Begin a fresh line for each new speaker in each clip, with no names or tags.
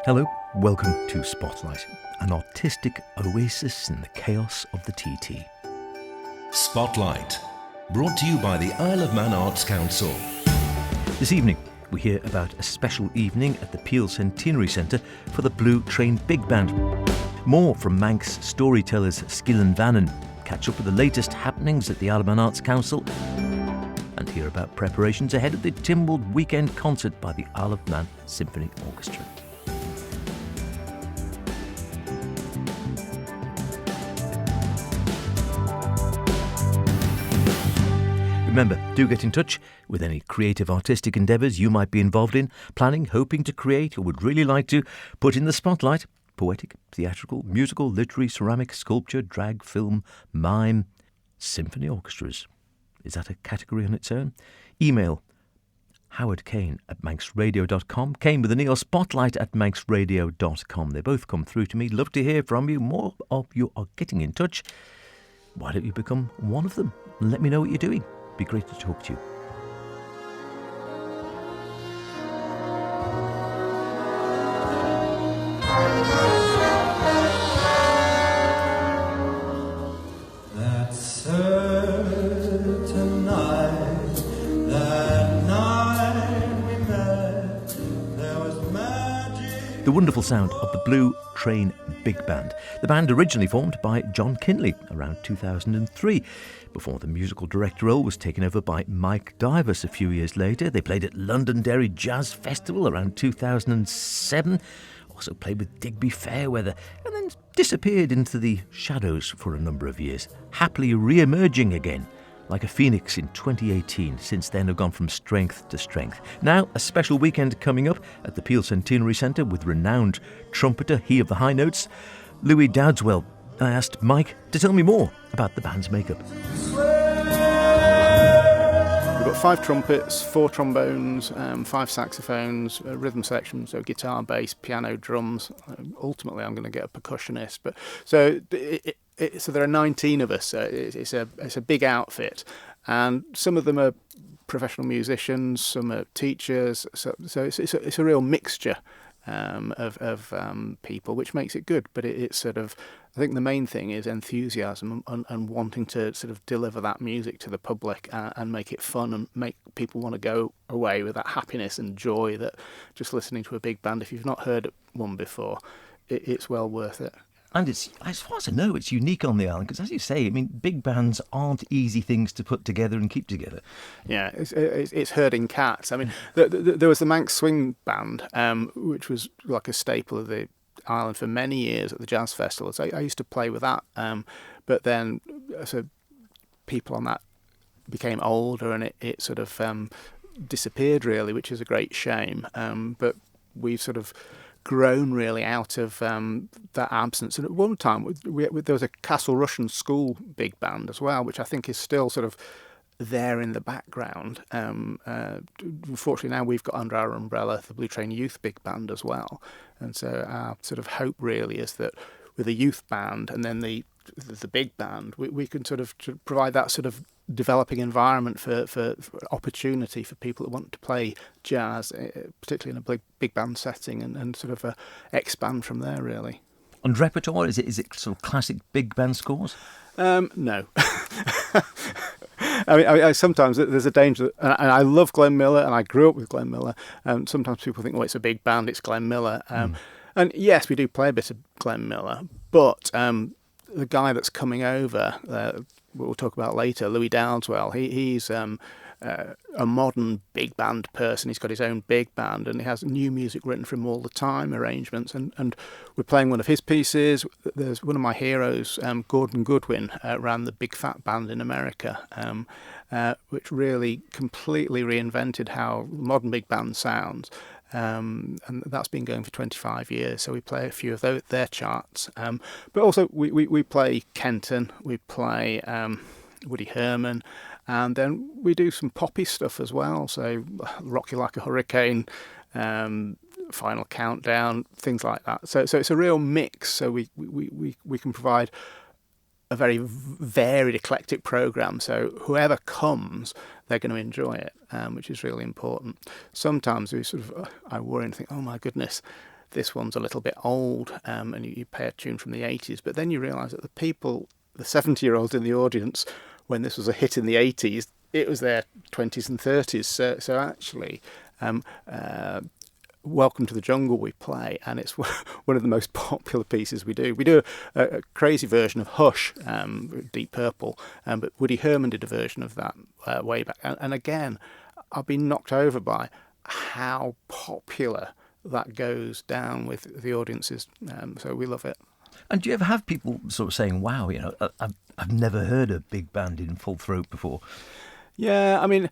Hello, welcome to Spotlight, an artistic oasis in the chaos of the TT.
Spotlight, brought to you by the Isle of Man Arts Council.
This evening, we hear about a special evening at the Peel Centenary Centre for the Blue Train Big Band. More from Manx storytellers Skeallyn Vannin. Catch up with the latest happenings at the Isle of Man Arts Council and hear about preparations ahead of the Tynwald weekend concert by the Isle of Man Symphony Orchestra. Remember, do get in touch with any creative artistic endeavours you might be involved in, planning, hoping to create, or would really like to put in the spotlight. Poetic, theatrical, musical, literary, ceramic, sculpture, drag, film, mime, symphony orchestras. Is that a category on its own? Email howardkane@manxradio.com, Kane with an E, or spotlight@manxradio.com. They both come through to me. Love to hear from you. More of you are getting in touch. Why don't you become one of them and let me know what you're doing? Be great to talk to you.
That certain night, that night we met, there was magic.
The wonderful sound of the Blue Train Big Band. The band originally formed by John Kinley around 2003. Before the musical director role was taken over by Mike Divers a few years later. They played at Londonderry Jazz Festival around 2007. Also played with Digby Fairweather and then disappeared into the shadows for a number of years, happily re-emerging again like a phoenix in 2018. Since then have gone from strength to strength. Now a special weekend coming up at the Peel Centenary Centre with renowned trumpeter, he of the high notes, Louis Dowdswell. I asked Mike to tell me more about the band's makeup.
We've got 5 trumpets, 4 trombones, 5 saxophones, a rhythm section, so guitar, bass, piano, drums. Ultimately, I'm going to get a percussionist. But so there are 19 of us. So it's a big outfit, and some of them are professional musicians, some are teachers. So it's a real mixture of people, which makes it good. But it's sort of, I think the main thing is enthusiasm and wanting to sort of deliver that music to the public and make it fun and make people want to go away with that happiness and joy that just listening to a big band, if you've not heard one before, it's well worth it.
And it's, as far as I know, it's unique on the island because, as you say, I mean, big bands aren't easy things to put together and keep together.
Yeah, it's herding cats. I mean, there was the Manx Swing Band, which was like a staple of the island for many years at the jazz festivals. I used to play with that, but then so people on that became older and it sort of disappeared really, which is a great shame. But we've sort of grown really out of that absence. And at one time there was a Castle Russian School big band as well, which I think is still sort of there in the background. Unfortunately now we've got under our umbrella the Blue Train Youth Big Band as well, and so our sort of hope really is that with a youth band and then the big band we can sort of provide that sort of developing environment for opportunity for people that want to play jazz, particularly in a big band setting, and sort of expand from there really.
And repertoire, is it sort of classic big band scores?
No. I mean, I sometimes there's a danger, and I love Glenn Miller, and I grew up with Glenn Miller. Sometimes people think, it's a big band, it's Glenn Miller. And yes, we do play a bit of Glenn Miller, but the guy that's coming over, we'll talk about later, Louis Dowdswell, he's a modern big band person. He's got his own big band and he has new music written for him all the time, arrangements, and we're playing one of his pieces. There's one of my heroes, Gordon Goodwin, ran the Big Fat Band in America, which really completely reinvented how modern big band sounds. And that's been going for 25 years, so we play a few of their charts. But also we play Kenton, we play Woody Herman, and then we do some poppy stuff as well, so Rock You Like a Hurricane, Final Countdown, things like that. So it's a real mix, so we can provide a very varied, eclectic programme, so whoever comes, they're going to enjoy it, which is really important. Sometimes we I worry and think, oh my goodness, this one's a little bit old, and you play a tune from the 80s, but then you realise that the 70-year-olds in the audience, when this was a hit in the 80s, it was their 20s and 30s. So actually, Welcome to the Jungle we play, and it's one of the most popular pieces we do. We do a crazy version of Hush, Deep Purple, but Woody Herman did a version of that way back. And again, I've been knocked over by how popular that goes down with the audiences. So we love it.
And do you ever have people sort of saying, wow, I've never heard a big band in full throat before?
Yeah, I mean,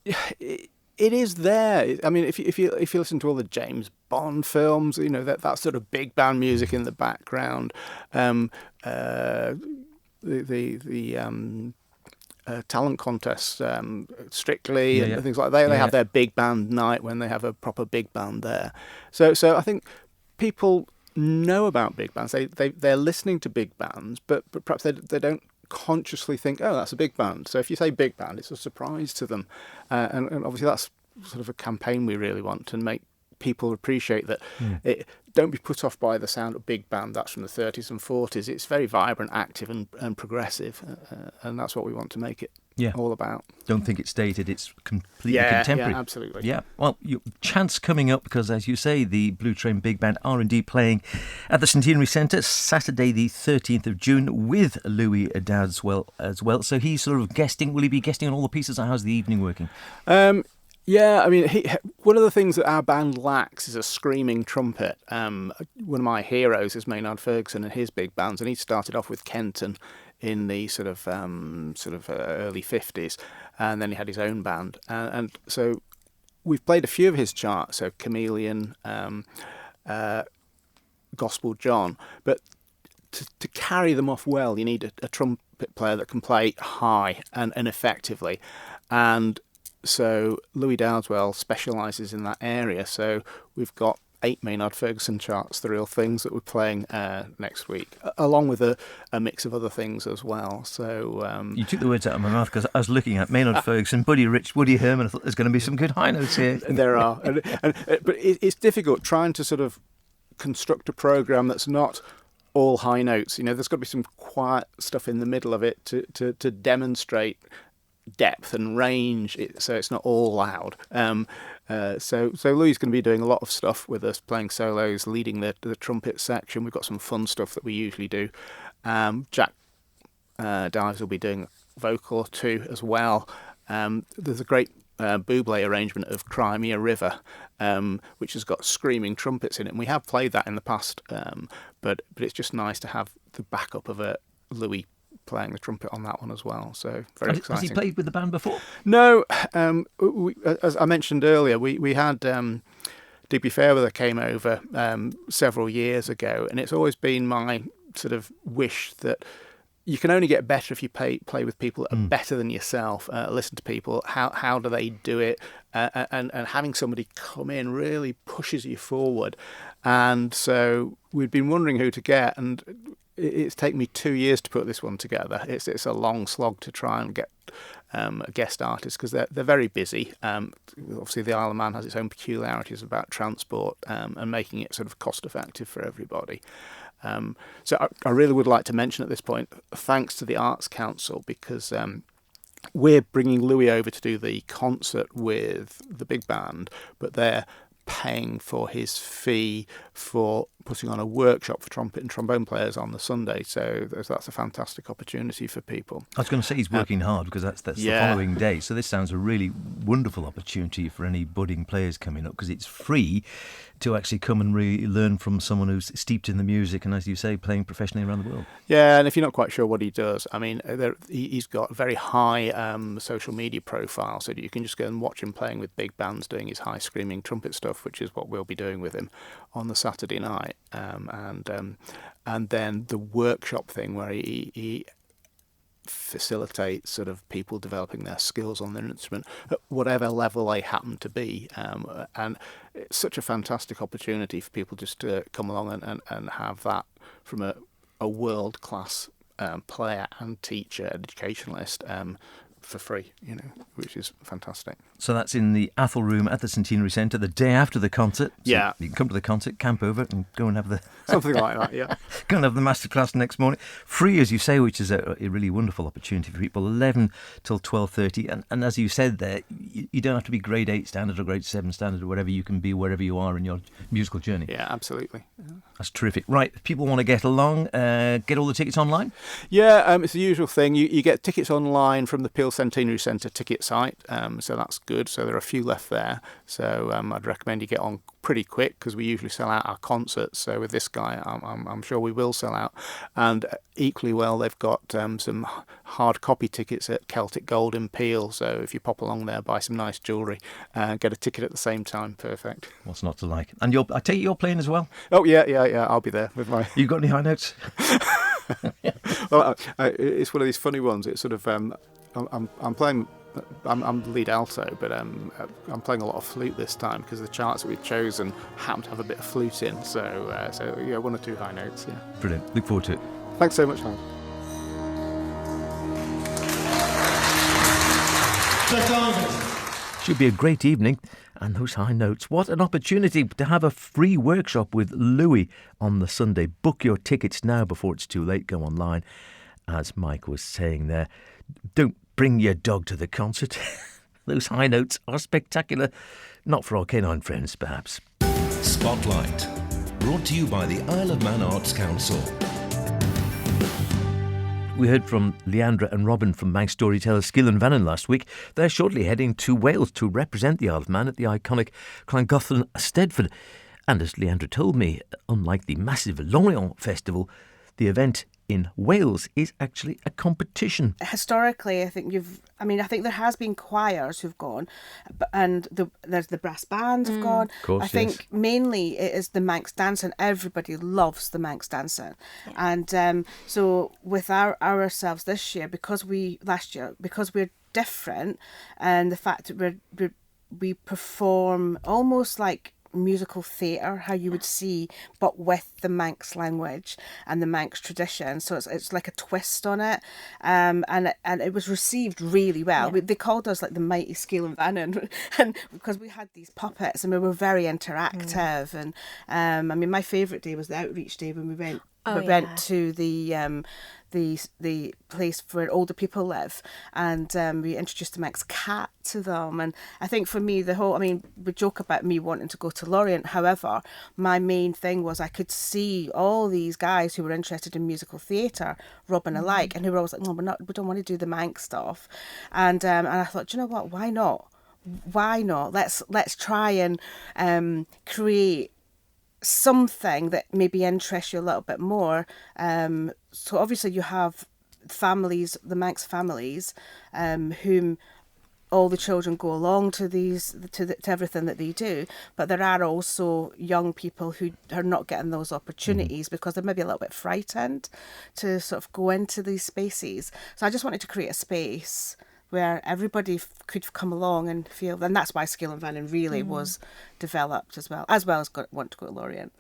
it is there. I mean, if you listen to all the James Bond films, that sort of big band music in the background, talent contests, Strictly, and things like that. They have their big band night when they have a proper big band there. So I think people know about big bands. They're listening to big bands, but perhaps they don't consciously think, oh, that's a big band. So if you say big band, it's a surprise to them, and obviously that's sort of a campaign we really want to make people appreciate that. Don't be put off by the sound of big band. That's from the 30s and 40s. It's very vibrant, active, and progressive, and that's what we want to make it all about.
Don't think it's dated. It's completely contemporary.
Yeah, absolutely.
Yeah. Well, your chance coming up, because as you say, the Blue Train Big Band are indeed playing at the Centenary Centre Saturday the 13th of June with Louis Dowdeswell as well. So he's sort of guesting. Will he be guesting on all the pieces? Or how's the evening working?
Yeah, I mean, one of the things that our band lacks is a screaming trumpet. One of my heroes is Maynard Ferguson and his big bands, and he started off with Kenton in the sort of early 50s, and then he had his own band. And so we've played a few of his charts, so Chameleon, Gospel John, but to carry them off well, you need a trumpet player that can play high and effectively. And so Louis Dowdeswell specialises in that area. So we've got 8 Maynard Ferguson charts, The Real Things, that we're playing next week, along with a mix of other things as well. So
you took the words out of my mouth, because I was looking at Maynard Ferguson, Buddy Rich, Woody Herman. I thought there's going to be some good high notes here.
There are, but it's difficult trying to sort of construct a programme that's not all high notes. There's got to be some quiet stuff in the middle of it to demonstrate depth and range, so it's not all loud. So Louis is going to be doing a lot of stuff with us, playing solos, leading the trumpet section. We've got some fun stuff that we usually do. Jack Dives will be doing a vocal or two as well. There's a great Bublé arrangement of Crimea River, which has got screaming trumpets in it, and we have played that in the past, but it's just nice to have the backup of a Louis playing the trumpet on that one as well. So very exciting.
Has he played with the band before?
No. As I mentioned earlier, we had Digby Fairweather came over several years ago, and it's always been my sort of wish that you can only get better if you play with people that are better than yourself. Listen to people, how do they do it, and having somebody come in really pushes you forward. And so we'd been wondering who to get, and it's taken me 2 years to put this one together. It's a long slog to try and get a guest artist, because they're very busy. Obviously, the Isle of Man has its own peculiarities about transport and making it sort of cost effective for everybody. So I really would like to mention at this point, thanks to the Arts Council, because we're bringing Louis over to do the concert with the big band, but they're paying for his fee for putting on a workshop for trumpet and trombone players on the Sunday. So that's a fantastic opportunity for people.
I was going to say he's working hard, because that's the following day. So this sounds a really wonderful opportunity for any budding players coming up, because it's free to actually come and really learn from someone who's steeped in the music and, as you say, playing professionally around the world.
Yeah, and if you're not quite sure what he does, I mean, he's got a very high social media profile, so you can just go and watch him playing with big bands doing his high screaming trumpet stuff, which is what we'll be doing with him on the Saturday night. And then the workshop thing where he facilitates sort of people developing their skills on their instrument at whatever level they happen to be, and it's such a fantastic opportunity for people just to come along and have that from a world-class player and teacher, educationalist, for free, which is fantastic.
So that's in the Athol Room at the Centenary Centre the day after the concert. So
Yeah.
you can come to the concert, camp over and go and have the
Something like that, yeah.
go and have the masterclass next morning. Free, as you say, which is a really wonderful opportunity for people. 11 till 12:30, and as you said there, you don't have to be grade 8 standard or grade 7 standard or whatever. You can be wherever you are in your musical journey.
Yeah, absolutely. Yeah.
That's terrific. Right, if people want to get along, get all the tickets online.
Yeah, it's the usual thing. You get tickets online from the Peel Centenary Centre ticket site, so that's good. So there are a few left there. So I'd recommend you get on pretty quick because we usually sell out our concerts. So with this guy, I'm sure we will sell out. And equally well, they've got some hard copy tickets at Celtic Gold in Peel. So if you pop along there, buy some nice jewellery, get a ticket at the same time. Perfect.
What's not to like? And I take it you're playing as well?
Oh, yeah. I'll be there with my...
You got any high notes?
Well, it's one of these funny ones. It's sort of I'm playing. I'm the lead alto, but I'm playing a lot of flute this time because the charts that we've chosen happen to have a bit of flute in. So yeah, 1 or 2 high notes. Yeah.
Brilliant. Look forward to it.
Thanks so much, Howard.
Should be a great evening. And those high notes. What an opportunity to have a free workshop with Louis on the Sunday. Book your tickets now before it's too late. Go online. As Mike was saying there, don't bring your dog to the concert. Those high notes are spectacular. Not for our canine friends, perhaps.
Spotlight, brought to you by the Isle of Man Arts Council.
We heard from Leandra and Robin from Manx storyteller Skeallyn Vannin last week. They're shortly heading to Wales to represent the Isle of Man at the iconic Llangollen Eisteddfod. And as Leandra told me, unlike the massive Lorient Festival, the event in Wales is actually a competition.
Historically, I think there has been choirs who've gone, and there's the brass bands have gone.
Of course,
I think mainly it is the Manx dancing. Everybody loves the Manx dancing, and so with ourselves this year, because we're different, and the fact that we perform almost like musical theatre, how you would see, but with the Manx language and the Manx tradition. So it's like a twist on it, and it was received really well. They called us like the mighty Skeallyn Vannin, and because we had these puppets and we were very interactive. And my favourite day was the outreach day when we went. Went to the place where older people live, and we introduced the Manx cat to them. And I think for me, we joke about me wanting to go to Lorient. However, my main thing was I could see all these guys who were interested in musical theatre, Robin alike, and who were always like, no, we don't want to do the Manx stuff. And I thought, you know what? Why not? Let's try and create something that maybe interests you a little bit more. So obviously you have families, the Manx families, whom all the children go along to to everything that they do, but there are also young people who are not getting those opportunities because they're maybe a little bit frightened to sort of go into these spaces. So I just wanted to create a space where everybody could come along and feel, and that's why Skeallyn Vannin really was developed as well as want to go to Lorient.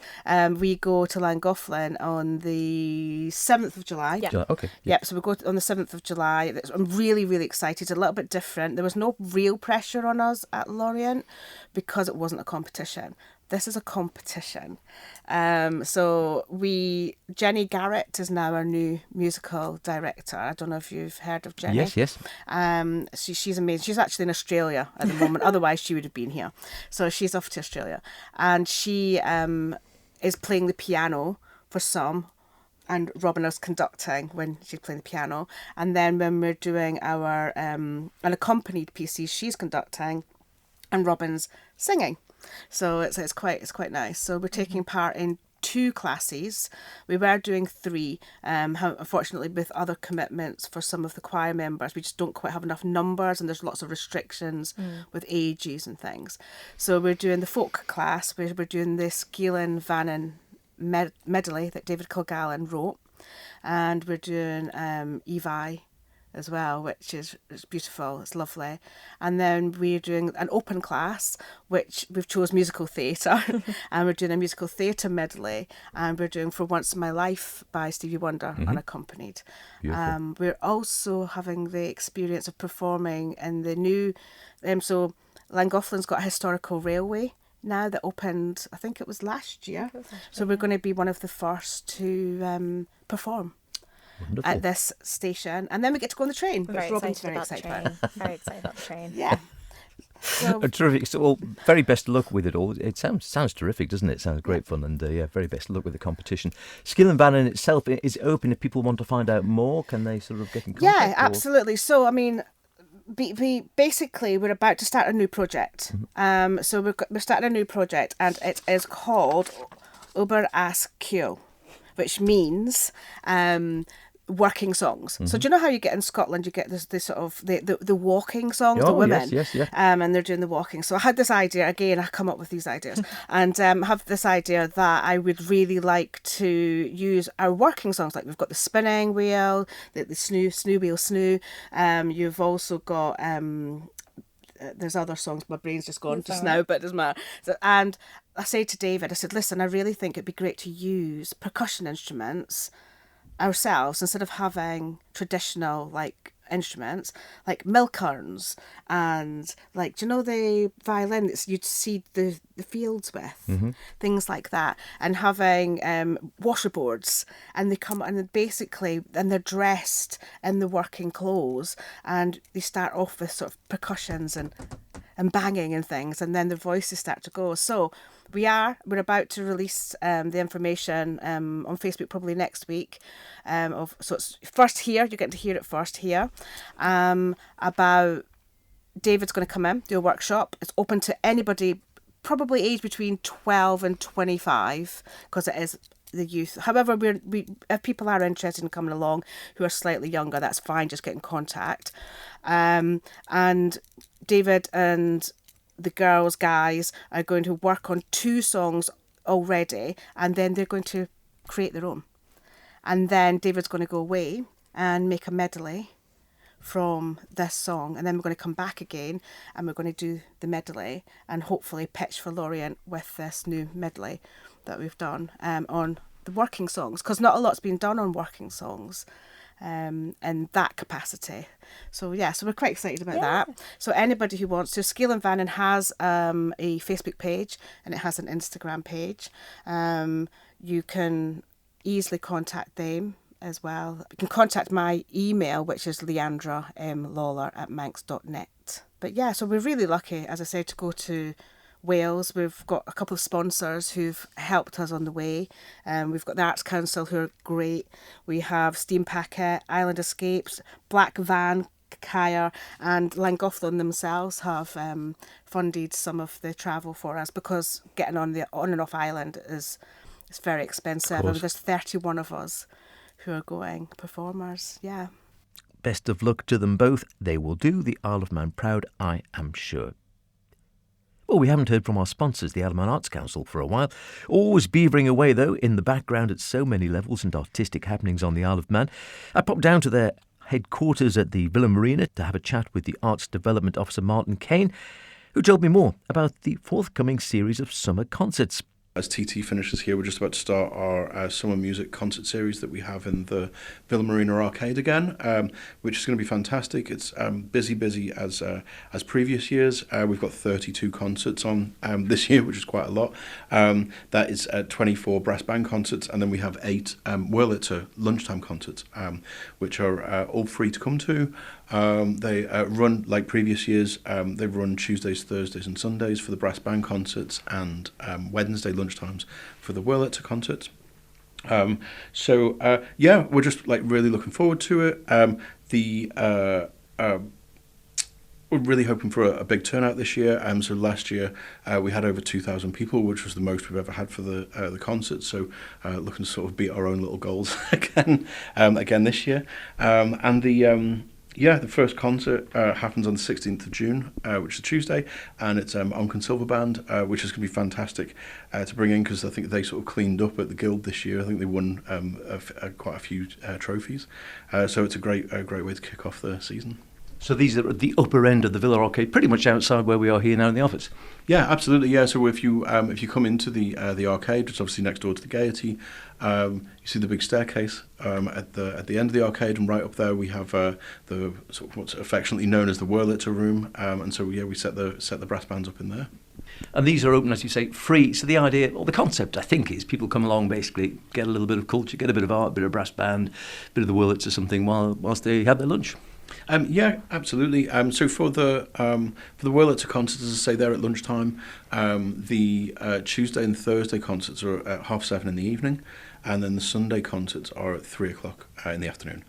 We go to Llangollen on the 7th of July.
Yeah. Okay.
Yep, so we go on the 7th of July. I'm really, really excited. A little bit different. There was no real pressure on us at Lorient because it wasn't a competition. This is a competition. So Jenny Garrett is now our new musical director. I don't know if you've heard of Jenny.
Yes.
She's amazing. She's actually in Australia at the moment. Otherwise, she would have been here. So she's off to Australia. And she is playing the piano for some. And Robin is conducting when she's playing the piano. And then when we're doing our unaccompanied pieces, she's conducting and Robin's singing. So it's quite nice. So we're taking part in 2 classes. We were doing 3. Unfortunately, with other commitments for some of the choir members, we just don't quite have enough numbers, and there's lots of restrictions with ages and things. So we're doing the folk class. We're doing the Skeallyn Vannin medley that David Kilgallen wrote, and we're doing Evi as well, which is it's beautiful. It's lovely. And then we're doing an open class, which we've chose musical theatre, and we're doing a musical theatre medley, and we're doing For Once in My Life by Stevie Wonder, unaccompanied.
Beautiful.
We're also having the experience of performing in the new, so Llangollen's got a historical railway now that opened, I think it was last year. So we're going to be one of the first to perform
Wonderful.
at this station, and then we get to go on the train, which
Very
Robin's
excited
very
about the
excited
train.
about.
Very excited about the train.
Yeah. So,
Terrific. So, well, very best of luck with it all. It sounds terrific, doesn't it? Sounds great fun, and very best of luck with the competition. Skeallyn Vannin itself is open. If people want to find out more, can they sort of get in contact?
yeah, absolutely. So, I mean, basically, we're about to start a new project. So we're starting a new project, and it is called Über as Kyo, which means working songs. So do you know how you get in Scotland, you get this sort of the walking songs, the women?
Yes, yeah.
And they're doing the walking. So I had this idea, again, I come up with these ideas, and have this idea that I would really like to use our working songs. Like we've got the spinning wheel, the snoo wheel snoo. You've also got there's other songs, my brain's just gone just now, but it doesn't matter. So, and I said to David, I said, listen, I really think it'd be great to use percussion instruments ourselves instead of having traditional like instruments like milk urns and like, do you know the violin that you'd seed the fields with, things like that, and having washerboards, and they come and basically and they're dressed in the working clothes, and they start off with sort of percussions and banging and things, and then the voices start to go. So we're about to release the information on Facebook probably next week. So it's first here, you're getting to hear it first here, about David's going to come in, do a workshop. It's open to anybody, probably aged between 12 and 25, because it is the youth. However, we if people are interested in coming along who are slightly younger, that's fine, just get in contact. And David and the guys are going to work on 2 songs already, and then they're going to create their own. And then David's going to go away and make a medley from this song, and then we're going to come back again and we're going to do the medley and hopefully pitch for Lorient with this new medley that we've done on the working songs, because not a lot's been done on working songs in that capacity. So we're quite excited about that. So anybody who wants to, Skeallyn Vannin has a Facebook page and it has an Instagram page. You can easily contact them as well. You can contact my email, which is leandramlawler@manx.net. But yeah, so we're really lucky, as I said, to go to Wales. We've got a couple of sponsors who've helped us on the way. We've got the Arts Council, who are great. We have Steam Packet, Island Escapes, Black Van, Kaya, and Llangollen themselves have funded some of the travel for us, because getting on and off island is very expensive. And there's 31 of us who are going, performers. Yeah.
Best of luck to them both. They will do the Isle of Man proud, I am sure. Well, we haven't heard from our sponsors, the Isle of Man Arts Council, for a while. Always beavering away, though, in the background at so many levels and artistic happenings on the Isle of Man. I popped down to their headquarters at the Villa Marina to have a chat with the Arts Development Officer, Martin Kane, who told me more about the forthcoming series of summer concerts.
As TT finishes here, we're just about to start our summer music concert series that we have in the Villa Marina Arcade again, which is going to be fantastic. It's busy as previous years. We've got 32 concerts on this year, which is quite a lot. That is 24 brass band concerts, and then we have 8 Wurlitzer lunchtime concerts, which are all free to come to. They run like previous years. They run Tuesdays, Thursdays and Sundays for the brass band concerts, and Wednesday lunchtimes for the Wurlitzer concerts. We're just like really looking forward to it. We're really hoping for a big turnout this year. So last year we had over 2,000 people, which was the most we've ever had for the concert. So looking to sort of beat our own little goals again this year. Yeah, the first concert happens on the 16th of June, which is Tuesday, and it's Onken Silver Band, which is going to be fantastic to bring in because I think they sort of cleaned up at the Guild this year. I think they won quite a few trophies, so it's a great way to kick off the season.
So these are at the upper end of the Villa Arcade, pretty much outside where we are here now in the office.
Yeah, absolutely. Yeah, so if you come into the arcade, which is obviously next door to the Gaiety, you see the big staircase at the end of the arcade, and right up there we have the sort of what's affectionately known as the Wurlitzer room, and so we set the brass bands up in there.
And these are open, as you say, free. So the idea, or the concept, I think, is people come along, basically get a little bit of culture, get a bit of art, a bit of brass band, a bit of the Wurlitzer or something, whilst they have their lunch.
Yeah, absolutely. So for the Wurlitzer concerts, as I say, they're at lunchtime. The Tuesday and Thursday concerts are at 7:30 in the evening, and then the Sunday concerts are at 3:00 in the afternoon.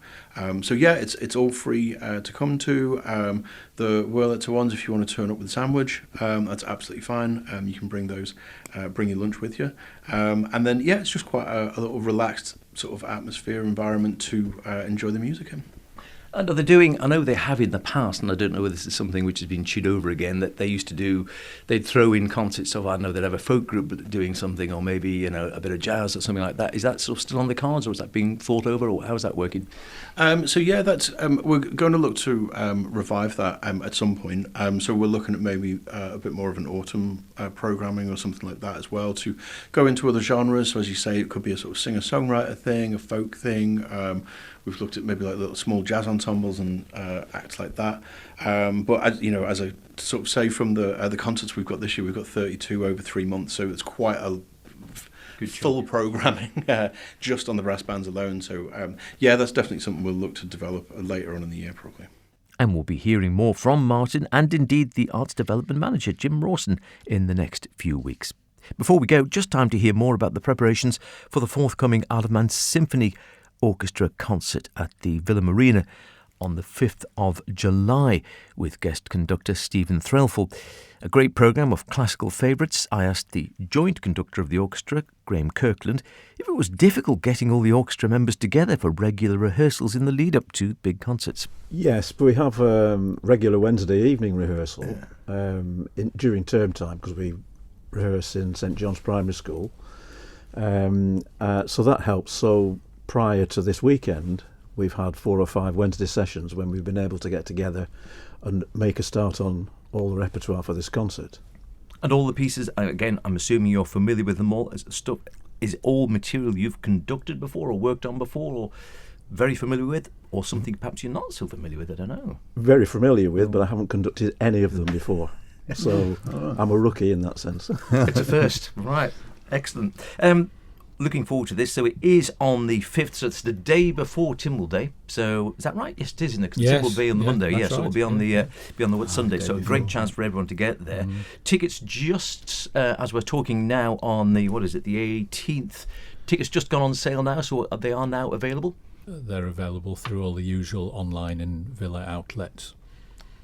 So yeah, it's all free to come to. The Wurlitzer ones, if you want to turn up with a sandwich, that's absolutely fine. You can bring your lunch with you, and then yeah, it's just quite a little relaxed sort of atmosphere, environment to enjoy the music in.
And are they doing, I know they have in the past, and I don't know whether this is something which has been chewed over again, that they used to do, they'd throw in concerts of, I know they'd have a folk group doing something, or maybe, a bit of jazz or something like that. Is that sort of still on the cards, or is that being thought over, or how's that working?
So yeah, that's we're going to look to revive that at some point. So we're looking at maybe a bit more of an autumn programming or something like that as well, to go into other genres. So as you say, it could be a sort of singer-songwriter thing, a folk thing. We've looked at maybe like little small jazz ensembles and acts like that. But as I sort of say, from the concerts we've got this year, we've got 32 over 3 months, so it's quite a full programming just on the brass bands alone. So yeah, that's definitely something we'll look to develop later on in the year probably.
And we'll be hearing more from Martin and indeed the Arts Development Manager, Jim Rawson, in the next few weeks. Before we go, just time to hear more about the preparations for the forthcoming Isle of Man Symphony Orchestra concert at the Villa Marina on the 5th of July with guest conductor Stephen Threlfall. A great programme of classical favourites. I asked the joint conductor of the orchestra, Graham Kirkland, if it was difficult getting all the orchestra members together for regular rehearsals in the lead-up to big concerts.
Yes, but we have regular Wednesday evening rehearsal during term time, because we rehearse in St John's Primary School. So that helps. So prior to this weekend, we've had 4 or 5 Wednesday sessions when we've been able to get together and make a start on all the repertoire for this concert.
And all the pieces, again, I'm assuming you're familiar with them all. Is it all material you've conducted before or worked on before or very familiar with, or something perhaps you're not so familiar with? I don't know.
Very familiar with, but I haven't conducted any of them before. So I'm a rookie in that sense.
It's a first. Right. Excellent. Looking forward to this. So it is on the 5th, so it's the day before Timble Day. So is that right? Yes, it is, isn't it? Because Timble will be on the Monday. Yes, right. It will be on the Sunday. So a great chance for everyone to get there. Tickets just, as we're talking now on the 18th, tickets just gone on sale now, so they are now available?
They're available through all the usual online and Villa outlets.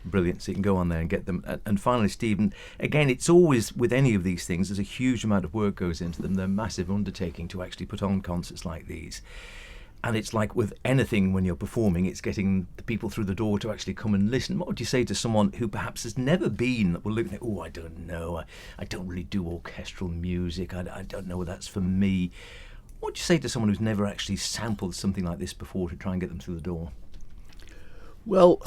Brilliant. So you can go on there and get them. And finally, Stephen, again, it's always with any of these things, there's a huge amount of work goes into them. They're a massive undertaking to actually put on concerts like these. And it's like with anything when you're performing, it's getting the people through the door to actually come and listen. What would you say to someone who perhaps has never been, that will look at, I don't know, I don't really do orchestral music, I don't know if that's for me. What would you say to someone who's never actually sampled something like this before to try and get them through the door?
Well,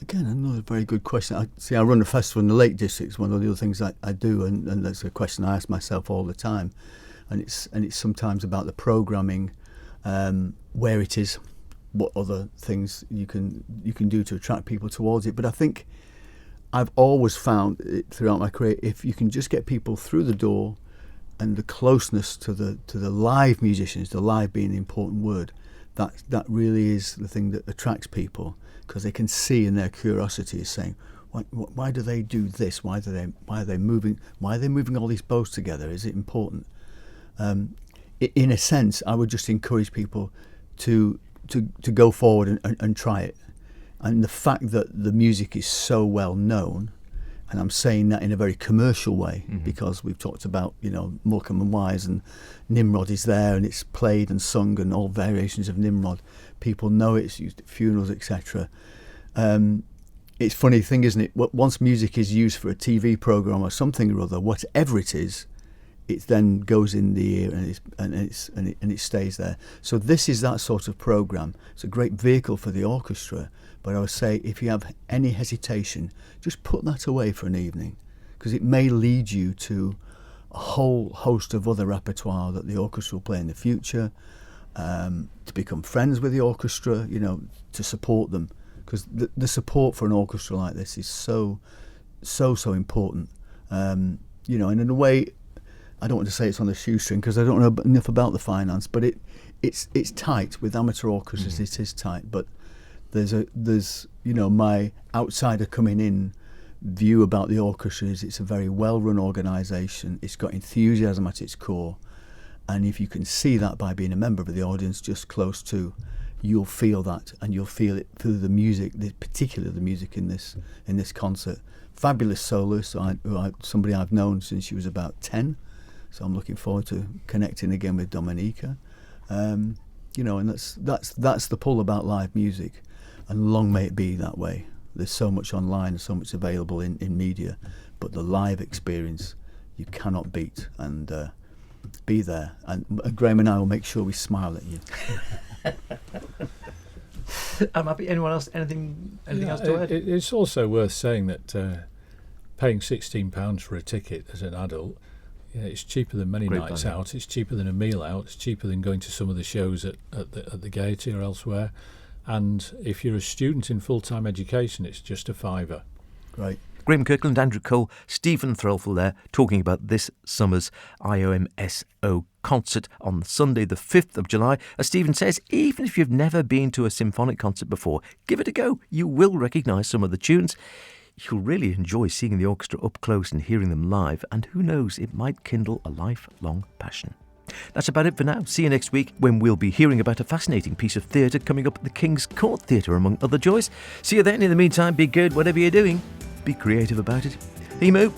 again, another very good question. I run a festival in the Lake District. It's one of the other things I do, and that's a question I ask myself all the time. And it's sometimes about the programming, where it is, what other things you can do to attract people towards it. But I think I've always found it throughout my career, if you can just get people through the door, and the closeness to the live musicians, the live being the important word, that really is the thing that attracts people, because they can see in their curiosity is saying, why do they do this? Why are they moving all these bows together? Is it important? In a sense, I would just encourage people to go forward and try it. And the fact that the music is so well known, And I'm saying that in a very commercial way because we've talked about, Morecambe and Wise, and Nimrod is there and it's played and sung and all variations of Nimrod. People know it's used at funerals, etc. It's a funny thing, isn't it? Once music is used for a TV programme or something or other, whatever it is, it then goes in the ear and it stays there. So this is that sort of programme. It's a great vehicle for the orchestra, but I would say if you have any hesitation, just put that away for an evening, because it may lead you to a whole host of other repertoire that the orchestra will play in the future, to become friends with the orchestra, to support them, because the support for an orchestra like this is so important. And in a way, I don't want to say it's on the shoestring because I don't know enough about the finance, but it's tight with amateur orchestras. It is tight, but there's my outsider coming in view about the orchestra is it's a very well-run organisation. It's got enthusiasm at its core, and if you can see that by being a member of the audience just close to, you'll feel that, and you'll feel it through the music, particularly the music in this concert. Fabulous soloist, somebody I've known since she was about 10. So I'm looking forward to connecting again with Dominica, and that's the pull about live music, and long may it be that way. There's so much online, so much available in media, but the live experience you cannot beat. And be there, and Graham and I will make sure we smile at you.
I'm happy. Anyone else? Anything else to add?
It's also worth saying that paying £16 for a ticket as an adult. Yeah, it's cheaper than many
Great
nights
value.
out. It's cheaper than a meal out. It's cheaper than going to some of the shows at the Gaiety or elsewhere. And if you're a student in full-time education, it's just a £5.
Right.
Graham Kirkland, Andrew Cole, Stephen Threlfall there, talking about this summer's IOMSO concert on Sunday the 5th of July. As Stephen says, even if you've never been to a symphonic concert before, give it a go. You will recognise some of the tunes. You'll really enjoy seeing the orchestra up close and hearing them live, and who knows, it might kindle a lifelong passion. That's about it for now. See you next week when we'll be hearing about a fascinating piece of theatre coming up at the King's Court Theatre, among other joys. See you then. In the meantime, be good, whatever you're doing. Be creative about it. Emu.